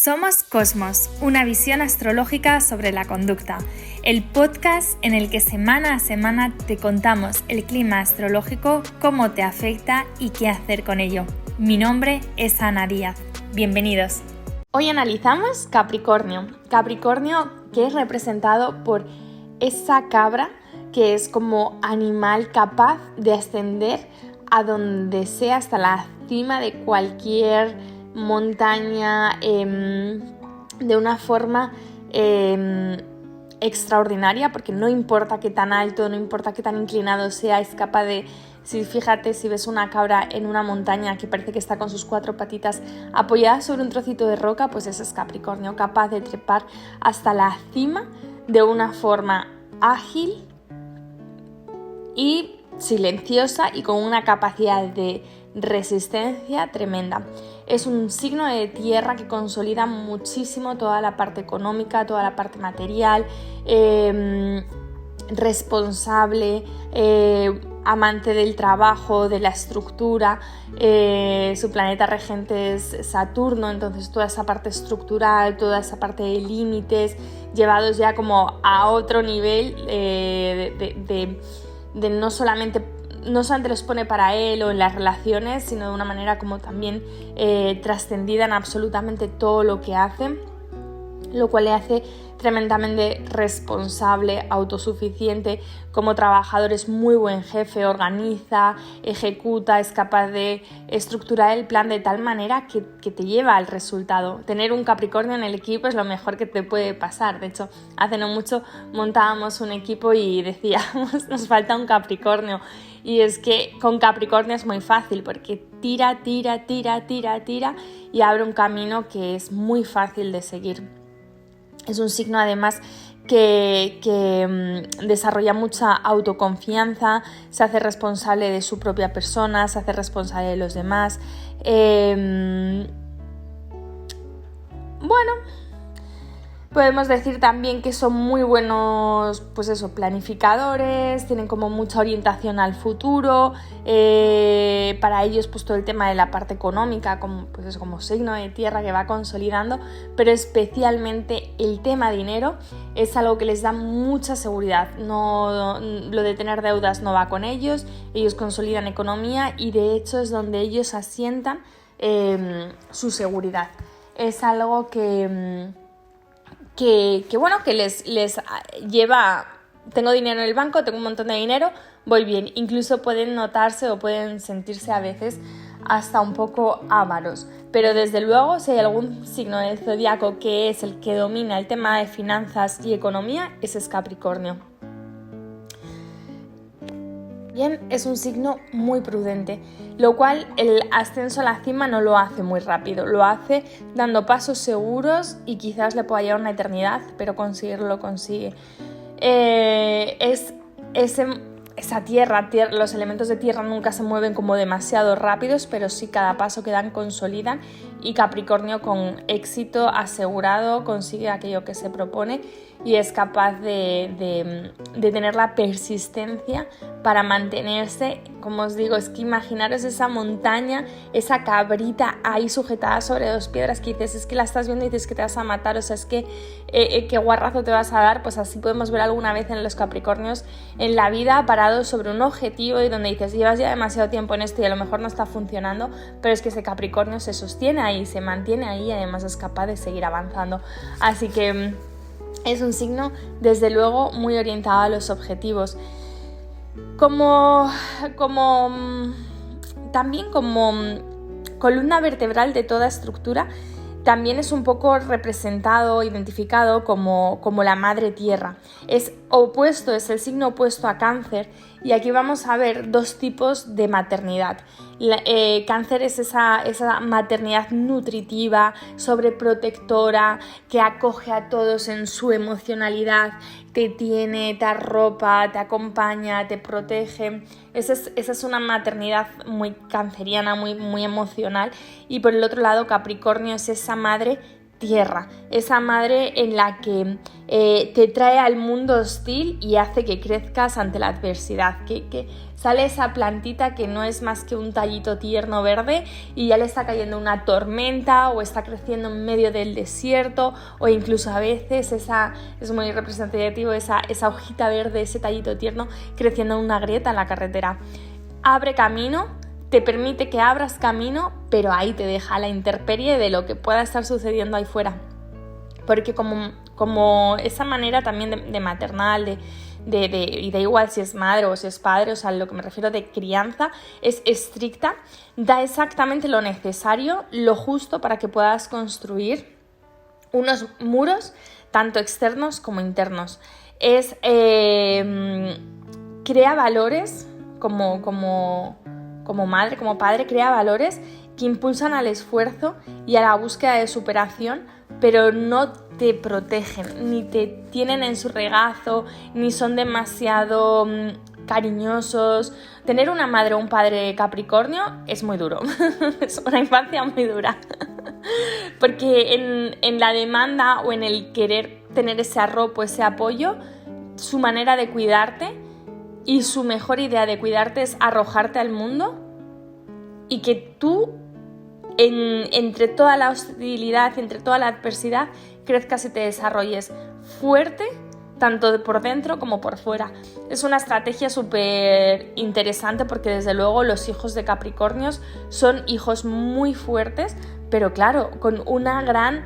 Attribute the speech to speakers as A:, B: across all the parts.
A: Somos Cosmos, una visión astrológica sobre la conducta, el podcast en el que semana a semana te contamos el clima astrológico, cómo te afecta y qué hacer con ello. Mi nombre es Ana Díaz. Bienvenidos. Hoy analizamos Capricornio. Capricornio que es representado por esa cabra que es como animal capaz de ascender a donde sea, hasta la cima de cualquier montaña de una forma extraordinaria, porque no importa qué tan alto, no importa qué tan inclinado sea, es capaz de, fíjate, si ves una cabra en una montaña que parece que está con sus cuatro patitas apoyadas sobre un trocito de roca, pues ese es Capricornio, capaz de trepar hasta la cima de una forma ágil y silenciosa y con una capacidad de resistencia tremenda. Es un signo de tierra que consolida muchísimo toda la parte económica, toda la parte material, responsable, amante del trabajo, de la estructura. Su planeta regente es Saturno, entonces toda esa parte estructural, toda esa parte de límites llevados ya como a otro nivel de no solamente los pone para él o en las relaciones, sino de una manera como también trascendida en absolutamente todo lo que hace, lo cual le hace tremendamente responsable, autosuficiente. Como trabajador es muy buen jefe, organiza, ejecuta, es capaz de estructurar el plan de tal manera que te lleva al resultado. Tener un Capricornio en el equipo es lo mejor que te puede pasar. De hecho, hace no mucho montábamos un equipo y decíamos, nos falta un Capricornio. Y es que con Capricornio es muy fácil porque tira y abre un camino que es muy fácil de seguir. Es un signo además que desarrolla mucha autoconfianza, se hace responsable de su propia persona, se hace responsable de los demás. Podemos decir también que son muy buenos, planificadores, tienen como mucha orientación al futuro. Para ellos, todo el tema de la parte económica, como signo de tierra que va consolidando, pero especialmente el tema dinero es algo que les da mucha seguridad. No, lo de tener deudas no va con ellos consolidan economía y de hecho es donde ellos asientan su seguridad. Es algo que les lleva, tengo dinero en el banco, tengo un montón de dinero, voy bien. Incluso pueden notarse o pueden sentirse a veces hasta un poco ávaros. Pero desde luego, si hay algún signo del zodiaco que es el que domina el tema de finanzas y economía, ese es Capricornio. Bien, es un signo muy prudente, lo cual el ascenso a la cima no lo hace muy rápido, lo hace dando pasos seguros y quizás le pueda llevar una eternidad, pero conseguirlo lo consigue. Esa tierra, los elementos de tierra nunca se mueven como demasiado rápidos, pero sí cada paso que dan consolidan y Capricornio con éxito asegurado consigue aquello que se propone y es capaz de tener la persistencia para mantenerse. Como os digo, es que imaginaros esa montaña, esa cabrita ahí sujetada sobre dos piedras que dices, es que la estás viendo y dices que te vas a matar, o sea, es que qué guarrazo te vas a dar. Pues así podemos ver alguna vez en los Capricornios en la vida parados sobre un objetivo y donde dices, llevas ya demasiado tiempo en esto y a lo mejor no está funcionando, pero es que ese Capricornio se sostiene ahí, se mantiene ahí y además es capaz de seguir avanzando. Así que es un signo, desde luego, muy orientado a los objetivos. También como columna vertebral de toda estructura, también es un poco representado, identificado como la madre tierra. Es el signo opuesto a Cáncer y aquí vamos a ver dos tipos de maternidad. Cáncer es esa maternidad nutritiva, sobreprotectora, que acoge a todos en su emocionalidad, te tiene, te arropa, te acompaña, te protege. Esa es una maternidad muy canceriana, muy, muy emocional. Y por el otro lado, Capricornio es esa madre tierra, esa madre en la que te trae al mundo hostil y hace que crezcas ante la adversidad, que sale esa plantita que no es más que un tallito tierno verde y ya le está cayendo una tormenta o está creciendo en medio del desierto, o incluso a veces es muy representativo esa hojita verde, ese tallito tierno creciendo en una grieta en la carretera. Abre camino, te permite que abras camino, pero ahí te deja la intemperie de lo que pueda estar sucediendo ahí fuera. Porque como esa manera también de maternal, y da igual si es madre o si es padre, o sea, lo que me refiero de crianza, es estricta, da exactamente lo necesario, lo justo para que puedas construir unos muros, tanto externos como internos. Crea valores como madre, como padre, crea valores que impulsan al esfuerzo y a la búsqueda de superación, pero no te protegen, ni te tienen en su regazo, ni son demasiado cariñosos. Tener una madre o un padre Capricornio es muy duro, es una infancia muy dura, porque en la demanda o en el querer tener ese arropo, ese apoyo, su manera de cuidarte y su mejor idea de cuidarte es arrojarte al mundo y que tú, entre toda la hostilidad, entre toda la adversidad, crezcas y te desarrolles fuerte, tanto por dentro como por fuera. Es una estrategia súper interesante porque desde luego los hijos de Capricornios son hijos muy fuertes, pero claro, con una gran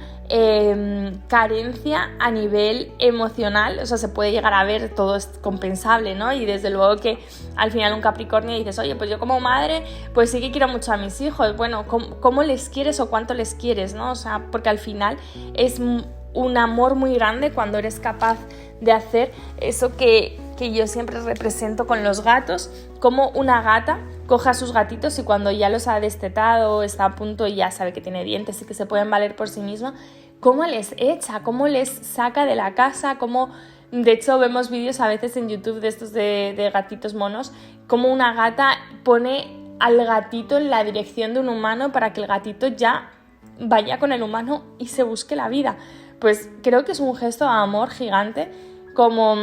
A: carencia a nivel emocional. O sea, se puede llegar a ver, todo es compensable, ¿no? Y desde luego que al final un Capricornio dices, oye, pues yo como madre, pues sí que quiero mucho a mis hijos. Bueno, ¿cómo les quieres o cuánto les quieres, ¿no? O sea, porque al final es un amor muy grande cuando eres capaz de hacer eso que yo siempre represento con los gatos, como una gata coge a sus gatitos y cuando ya los ha destetado, está a punto y ya sabe que tiene dientes y que se pueden valer por sí misma, cómo les echa, cómo les saca de la casa, cómo... De hecho, vemos vídeos a veces en YouTube de estos de gatitos monos, cómo una gata pone al gatito en la dirección de un humano para que el gatito ya vaya con el humano y se busque la vida. Pues creo que es un gesto de amor gigante, como...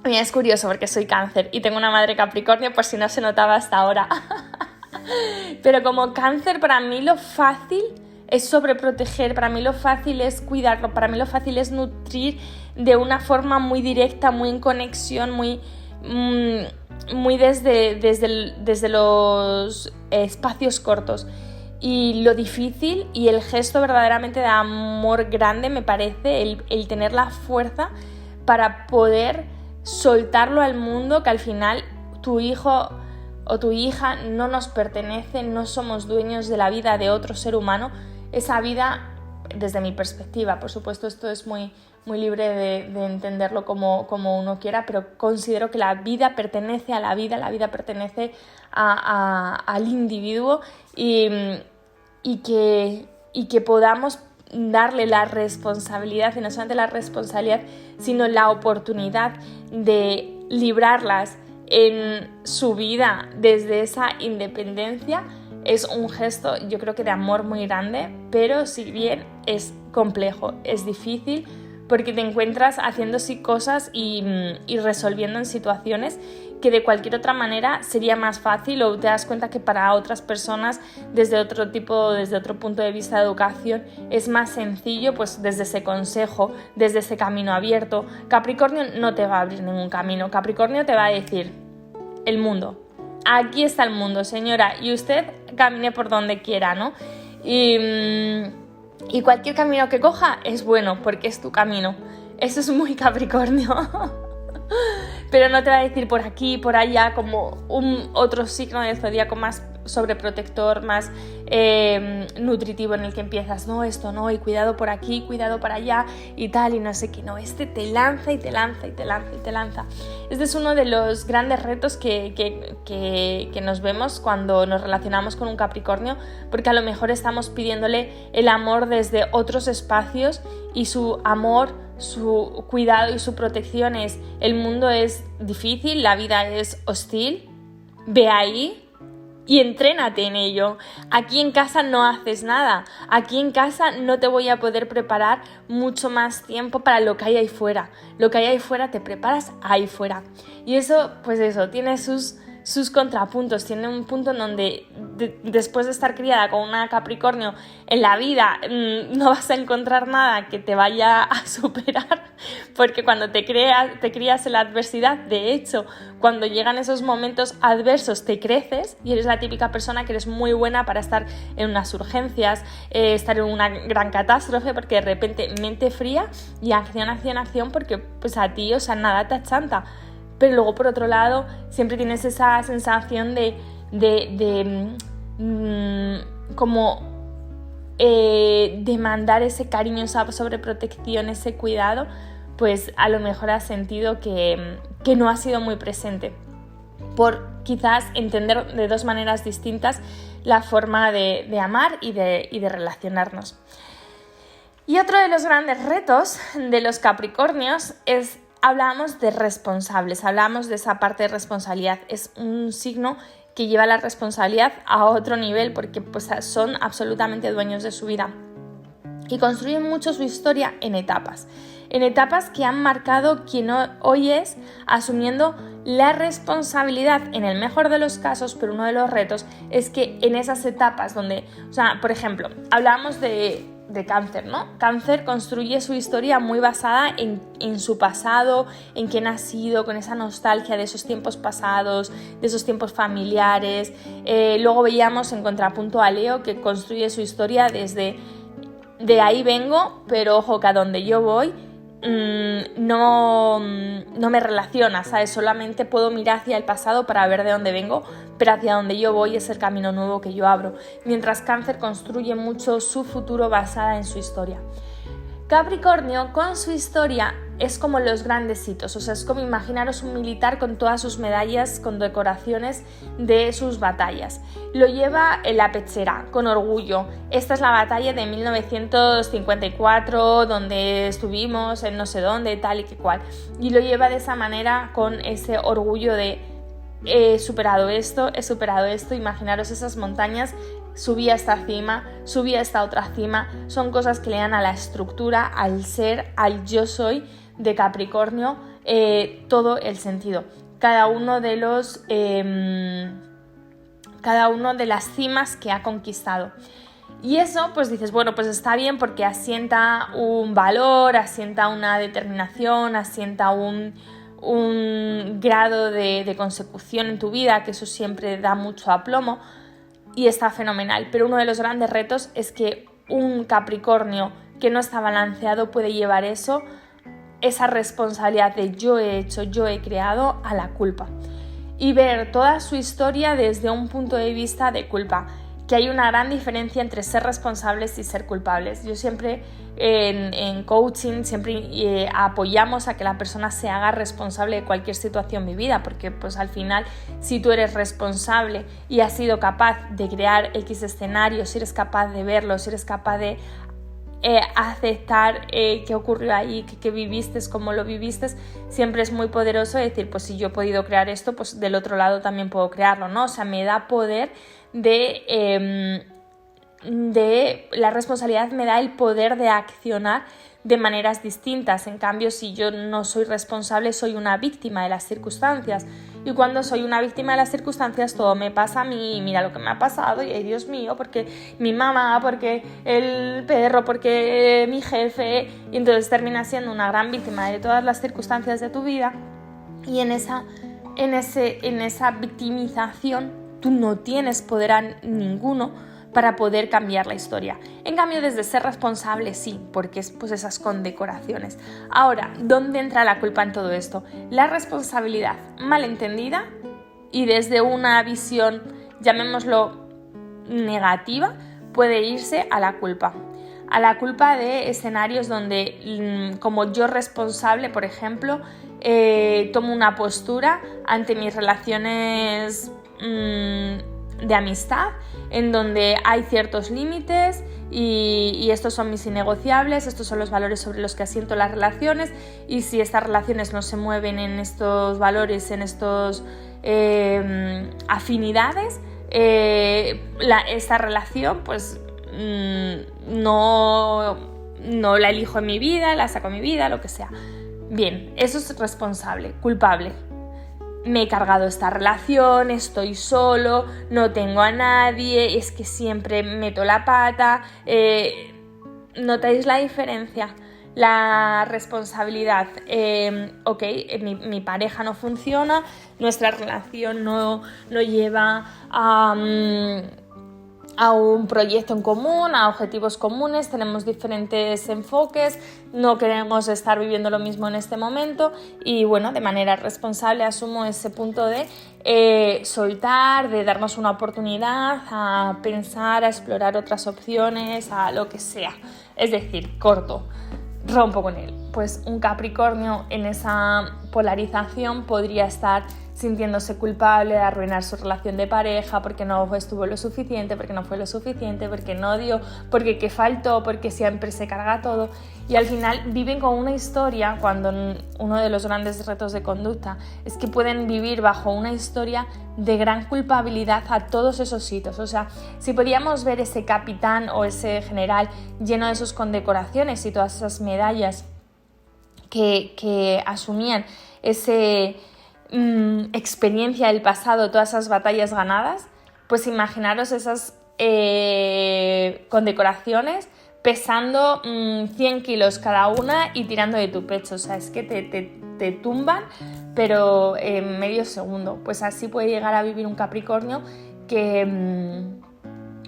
A: Mira, es curioso porque soy Cáncer y tengo una madre Capricornio, por si no se notaba hasta ahora. Pero como Cáncer, para mí lo fácil es sobreproteger, para mí lo fácil es cuidarlo, para mí lo fácil es nutrir de una forma muy directa, muy en conexión, muy desde los espacios cortos. Y lo difícil y el gesto verdaderamente de amor grande me parece el tener la fuerza para poder soltarlo al mundo, que al final tu hijo o tu hija no nos pertenece, no somos dueños de la vida de otro ser humano. Esa vida, desde mi perspectiva, por supuesto esto es muy, muy libre de entenderlo como uno quiera, pero considero que la vida pertenece a la vida pertenece al individuo y que podamos darle la responsabilidad, y no solamente la responsabilidad, sino la oportunidad de librarlas en su vida desde esa independencia, es un gesto, yo creo que de amor muy grande, pero si bien es complejo, es difícil, porque te encuentras haciendo sí cosas y resolviendo en situaciones que de cualquier otra manera sería más fácil, o te das cuenta que para otras personas desde otro punto de vista de educación es más sencillo, pues desde ese consejo, desde ese camino abierto. Capricornio no te va a abrir ningún camino, Capricornio te va a decir, el mundo, aquí está el mundo, señora, y usted camine por donde quiera, ¿no? Y cualquier camino que coja es bueno porque es tu camino. Eso es muy Capricornio. Pero no te va a decir por aquí, por allá, como un otro signo del zodíaco más sobreprotector, más nutritivo, en el que empiezas, no, esto no, y cuidado por aquí, cuidado para allá y tal, y no sé qué, no, este te lanza y te lanza y te lanza y te lanza. Este es uno de los grandes retos que nos vemos cuando nos relacionamos con un Capricornio, porque a lo mejor estamos pidiéndole el amor desde otros espacios y su amor, su cuidado y su protección es, el mundo es difícil, la vida es hostil, ve ahí y entrénate en ello. Aquí en casa no haces nada, aquí en casa no te voy a poder preparar mucho más tiempo para lo que hay ahí fuera. Lo que hay ahí fuera te preparas ahí fuera. Y eso, pues eso, tiene sus contrapuntos, tiene un punto en donde después de estar criada con una Capricornio en la vida no vas a encontrar nada que te vaya a superar, porque cuando te crías en la adversidad, de hecho, cuando llegan esos momentos adversos te creces y eres la típica persona que eres muy buena para estar en unas urgencias, estar en una gran catástrofe, porque de repente mente fría y acción, porque pues a ti, o sea, nada te achanta. Pero luego, por otro lado, siempre tienes esa sensación de demandar ese cariño, esa sobreprotección, ese cuidado, pues a lo mejor has sentido que no ha sido muy presente, por quizás entender de dos maneras distintas la forma de amar y de relacionarnos. Y otro de los grandes retos de los Capricornios es... Hablamos de responsables, hablamos de esa parte de responsabilidad. Es un signo que lleva la responsabilidad a otro nivel porque pues, son absolutamente dueños de su vida y construyen mucho su historia en etapas que han marcado quien hoy es, asumiendo la responsabilidad en el mejor de los casos, pero uno de los retos es que en esas etapas donde, o sea, por ejemplo, hablábamos de Cáncer, ¿no? Cáncer construye su historia muy basada en su pasado, en quién ha sido, con esa nostalgia de esos tiempos pasados, de esos tiempos familiares. Luego veíamos en contrapunto a Leo, que construye su historia desde de ahí vengo, pero ojo que a donde yo voy no me relaciona, ¿sabes? Solamente puedo mirar hacia el pasado para ver de dónde vengo, pero hacia donde yo voy es el camino nuevo que yo abro. Mientras Cáncer construye mucho su futuro basada en su historia. Capricornio, con su historia, es como los grandes hitos, o sea, es como imaginaros un militar con todas sus medallas, con decoraciones de sus batallas. Lo lleva en la pechera, con orgullo. Esta es la batalla de 1954, donde estuvimos en no sé dónde, tal y que cual. Y lo lleva de esa manera, con ese orgullo de he superado esto, imaginaros esas montañas. Subí a esta cima, subí a esta otra cima, son cosas que le dan a la estructura, al ser, al yo soy de Capricornio, todo el sentido. Cada uno de las cimas que ha conquistado. Y eso, pues dices, bueno, pues está bien porque asienta un valor, asienta una determinación, asienta un grado de consecución en tu vida, que eso siempre da mucho aplomo. Y está fenomenal, pero uno de los grandes retos es que un Capricornio que no está balanceado puede llevar esa responsabilidad de yo he hecho, yo he creado, a la culpa. Y ver toda su historia desde un punto de vista de culpa, que hay una gran diferencia entre ser responsables y ser culpables. Yo siempre en coaching siempre apoyamos a que la persona se haga responsable de cualquier situación vivida, porque pues al final si tú eres responsable y has sido capaz de crear X escenarios, si eres capaz de verlos, si eres capaz de aceptar qué ocurrió ahí, qué viviste, cómo lo viviste, siempre es muy poderoso decir, pues si yo he podido crear esto, pues del otro lado también puedo crearlo, ¿no? O sea, me da poder de la responsabilidad, me da el poder de accionar de maneras distintas. En cambio, si yo no soy responsable, soy una víctima de las circunstancias. Y cuando soy una víctima de las circunstancias, todo me pasa a mí, mira lo que me ha pasado, y ay, Dios mío, porque mi mamá, porque el perro, porque mi jefe, y entonces terminas siendo una gran víctima de todas las circunstancias de tu vida, y en esa victimización tú no tienes poder ninguno para poder cambiar la historia. En cambio, desde ser responsable sí, porque es pues esas condecoraciones. Ahora, ¿dónde entra la culpa en todo esto? La responsabilidad malentendida y desde una visión, llamémoslo negativa, puede irse a la culpa. A la culpa de escenarios donde, como yo responsable, por ejemplo, tomo una postura ante mis relaciones de amistad, en donde hay ciertos límites y estos son mis innegociables, estos son los valores sobre los que asiento las relaciones, y si estas relaciones no se mueven en estos valores, en estos afinidades, esta relación pues no la elijo en mi vida, la saco en mi vida, lo que sea. Bien, eso es responsable, culpable. Me he cargado esta relación, estoy solo, no tengo a nadie, es que siempre meto la pata. ¿Notáis la diferencia? La responsabilidad, mi pareja no funciona, nuestra relación no lleva a un proyecto en común, a objetivos comunes, tenemos diferentes enfoques, no queremos estar viviendo lo mismo en este momento y bueno, de manera responsable asumo ese punto de soltar, de darnos una oportunidad a pensar, a explorar otras opciones, a lo que sea. Es decir, corto, rompo con él. Pues un Capricornio en esa polarización podría estar sintiéndose culpable de arruinar su relación de pareja porque no estuvo lo suficiente, porque no fue lo suficiente, porque no dio, porque qué faltó, porque siempre se carga todo. Y al final viven con una historia, cuando uno de los grandes retos de conducta es que pueden vivir bajo una historia de gran culpabilidad a todos esos hitos. O sea, si podíamos ver ese capitán o ese general lleno de sus condecoraciones y todas esas medallas que asumían ese experiencia del pasado, todas esas batallas ganadas, pues imaginaros esas condecoraciones pesando 100 kilos cada una y tirando de tu pecho. O sea, es que te tumban, pero en medio segundo. Pues así puede llegar a vivir un Capricornio que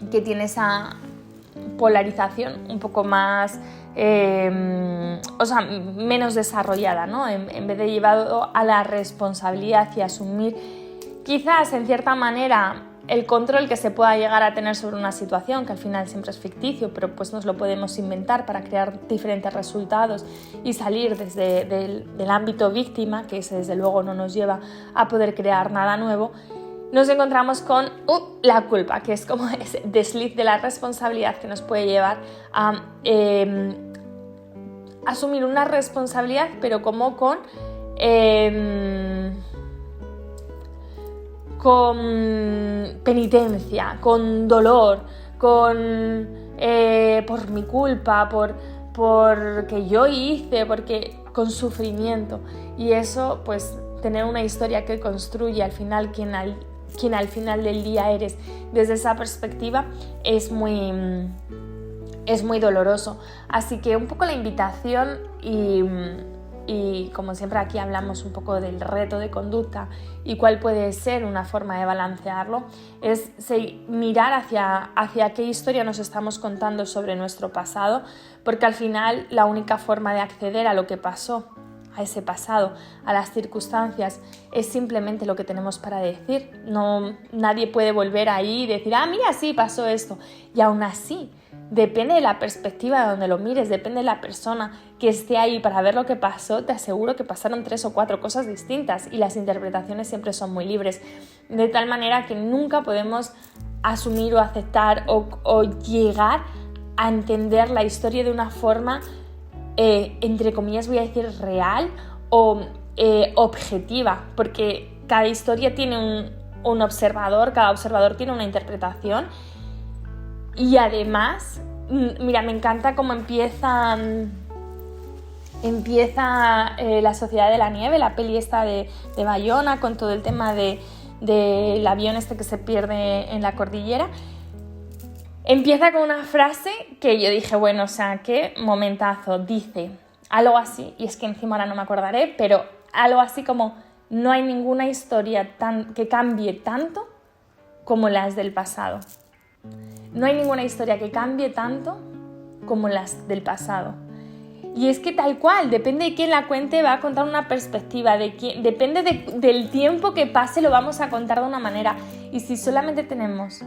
A: tiene esa polarización un poco más menos desarrollada, ¿no? En vez de llevado a la responsabilidad y asumir quizás en cierta manera el control que se pueda llegar a tener sobre una situación, que al final siempre es ficticio, pero pues nos lo podemos inventar para crear diferentes resultados y salir desde del ámbito víctima, que ese desde luego no nos lleva a poder crear nada nuevo. Nos encontramos con la culpa, que es como ese desliz de la responsabilidad que nos puede llevar a asumir una responsabilidad, pero como con penitencia, con dolor, con por mi culpa, porque yo hice, con sufrimiento. Y eso, pues, tener una historia que construye al final quien al final del día eres desde esa perspectiva es muy doloroso. Así que un poco la invitación y como siempre aquí hablamos un poco del reto de conducta y cuál puede ser una forma de balancearlo, es mirar hacia qué historia nos estamos contando sobre nuestro pasado, porque al final la única forma de acceder a lo que pasó, a ese pasado, a las circunstancias, es simplemente lo que tenemos para decir. Nadie puede volver ahí y decir, mira, sí, pasó esto. Y aún así, depende de la perspectiva de donde lo mires, depende de la persona que esté ahí para ver lo que pasó, te aseguro que pasaron 3 o 4 cosas distintas y las interpretaciones siempre son muy libres. De tal manera que nunca podemos asumir o aceptar o llegar a entender la historia de una forma entre comillas voy a decir real o objetiva, porque cada historia tiene un observador, cada observador tiene una interpretación y además, mira, me encanta cómo empieza La Sociedad de la Nieve, la peli esta de Bayona, con todo el tema del avión este que se pierde en la cordillera. Empieza con una frase que yo dije, bueno, o sea, qué momentazo. Dice algo así, y es que encima ahora no me acordaré, pero algo así como: no hay ninguna historia que cambie tanto como las del pasado. No hay ninguna historia que cambie tanto como las del pasado. Y es que tal cual, depende de quién la cuente, va a contar una perspectiva, depende del tiempo que pase, lo vamos a contar de una manera. Y si solamente tenemos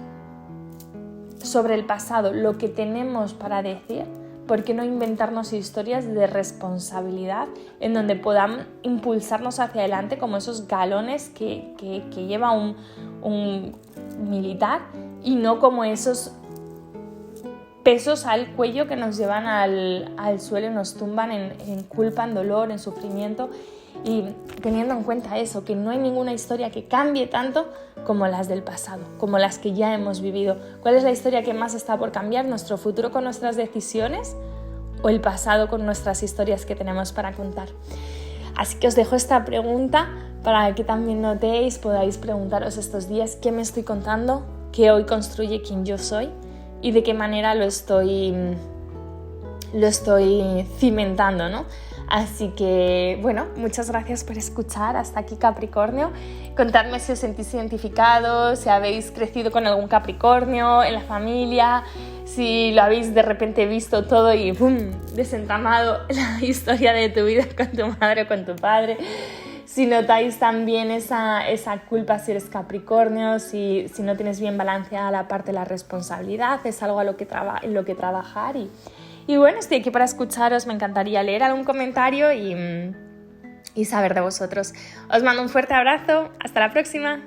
A: sobre el pasado lo que tenemos para decir, ¿por qué no inventarnos historias de responsabilidad en donde podamos impulsarnos hacia adelante como esos galones que lleva un militar, y no como esos pesos al cuello que nos llevan al suelo y nos tumban en culpa, en dolor, en sufrimiento? y teniendo en cuenta eso, que no hay ninguna historia que cambie tanto como las del pasado, como las que ya hemos vivido. ¿Cuál es la historia que más está por cambiar? ¿Nuestro futuro con nuestras decisiones o el pasado con nuestras historias que tenemos para contar? Así que os dejo esta pregunta para que también notéis, podáis preguntaros estos días qué me estoy contando, qué hoy construye quién yo soy y de qué manera lo estoy cimentando, ¿no? Así que, bueno, muchas gracias por escuchar hasta aquí, Capricornio. Contadme si os sentís identificados, si habéis crecido con algún Capricornio en la familia, si lo habéis de repente visto todo y ¡pum!, desentramado la historia de tu vida con tu madre o con tu padre. Si notáis también esa culpa si eres Capricornio, si no tienes bien balanceada la parte de la responsabilidad, es algo en lo que trabajar. Y bueno, estoy aquí para escucharos, me encantaría leer algún comentario y saber de vosotros. Os mando un fuerte abrazo, hasta la próxima.